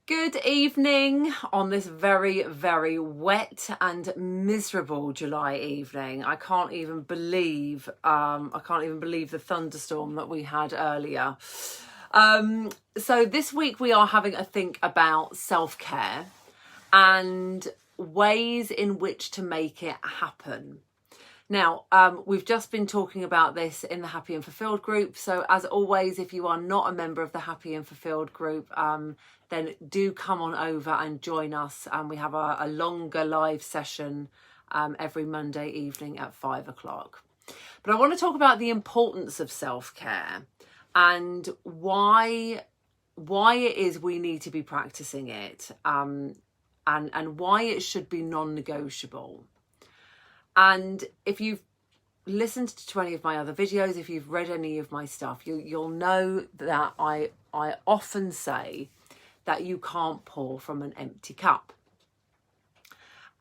Good evening on this very, very wet and miserable July evening. I can't even believe the thunderstorm that we had earlier. So this week we are having a think about self-care and ways in which to make it happen. Now, we've just been talking about this in the Happy and Fulfilled group. So as always, if you are not a member of the Happy and Fulfilled group, then do come on over and join us. And we have a longer live session every Monday evening at 5 o'clock. But I want to talk about the importance of self-care and why it is we need to be practicing it, and why it should be non-negotiable. And if you've listened to any of my other videos, if you've read any of my stuff, you'll know that I often say that you can't pour from an empty cup.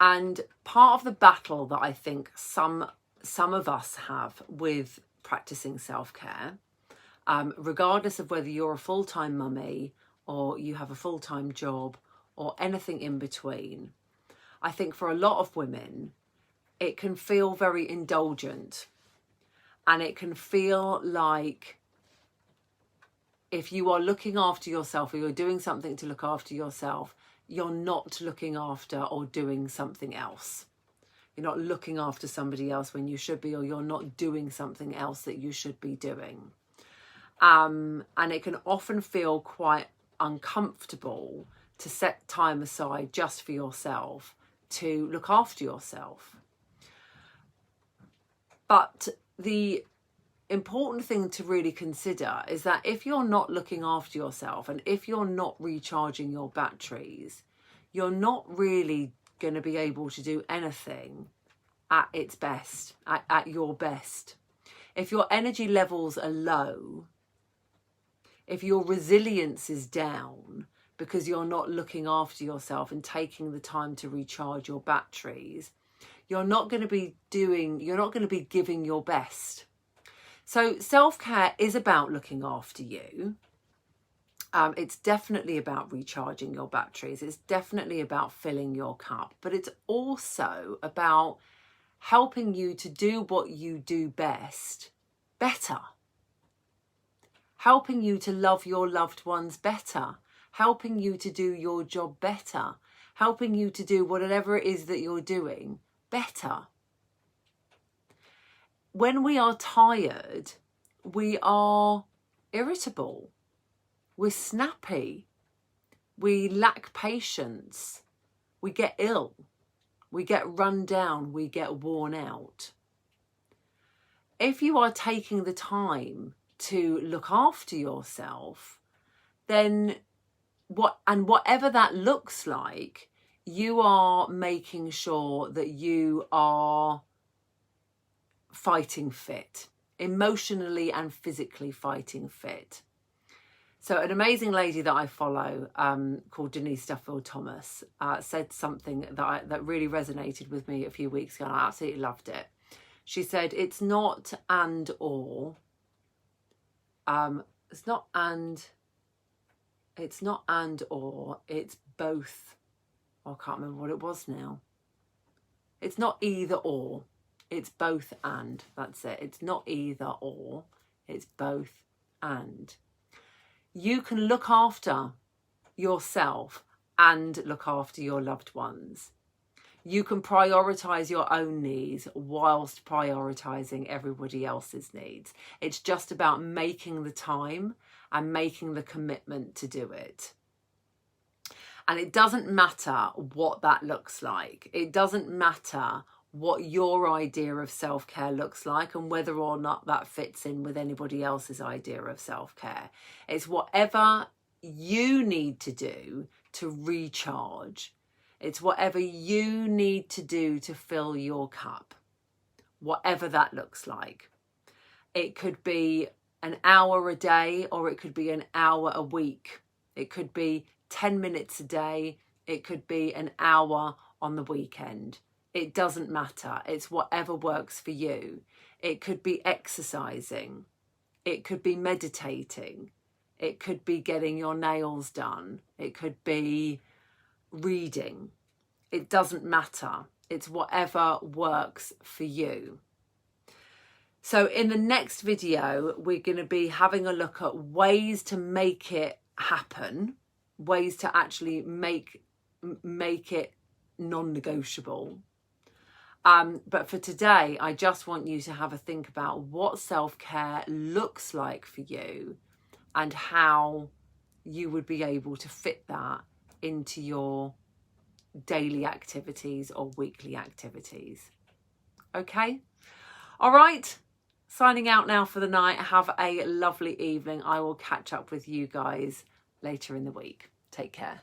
And part of the battle that I think some of us have with practicing self-care, regardless of whether you're a full-time mummy or you have a full-time job or anything in between, I think for a lot of women, it can feel very indulgent, and it can feel like if you are looking after yourself or you're doing something to look after yourself, you're not looking after or doing something else. You're not looking after somebody else when you should be, or you're not doing something else that you should be doing. And it can often feel quite uncomfortable to set time aside just for yourself, to look after yourself. But the important thing to really consider is that if you're not looking after yourself and if you're not recharging your batteries, you're not really going to be able to do anything at its best, at your best. If your energy levels are low, if your resilience is down because you're not looking after yourself and taking the time to recharge your batteries, you're not going to be giving your best. So self-care is about looking after you. It's definitely about recharging your batteries. It's definitely about filling your cup, but it's also about helping you to do what you do best better. Helping you to love your loved ones better. Helping you to do your job better. Helping you to do whatever it is that you're doing better. When we are tired, we are irritable, we're snappy, we lack patience, we get ill, we get run down, we get worn out. If you are taking the time to look after yourself, then whatever that looks like, you are making sure that you are fighting fit, emotionally and physically fighting fit. So an amazing lady that I follow called Denise Duffield Thomas said something that really resonated with me a few weeks ago, and I absolutely loved it. She said, it's not and or, it's not and or, it's both. I can't remember what it was now. It's not either or, it's both and. That's it. It's not either or, it's both and. You can look after yourself and look after your loved ones. You can prioritise your own needs whilst prioritising everybody else's needs. It's just about making the time and making the commitment to do it. And it doesn't matter what that looks like. It doesn't matter what your idea of self-care looks like and whether or not that fits in with anybody else's idea of self-care. It's whatever you need to do to recharge. It's whatever you need to do to fill your cup, whatever that looks like. It could be an hour a day, or it could be an hour a week. It could be 10 minutes a day. It could be an hour on the weekend. It doesn't matter. It's whatever works for you. It could be exercising. It could be meditating. It could be getting your nails done. It could be reading. It doesn't matter. It's whatever works for you. So in the next video, we're going to be having a look at ways to make it happen, ways to actually make it non-negotiable. But for today, I just want you to have a think about what self-care looks like for you and how you would be able to fit that into your daily activities or weekly activities. Okay? All right. Signing out now for the night. Have a lovely evening. I will catch up with you guys later in the week. Take care.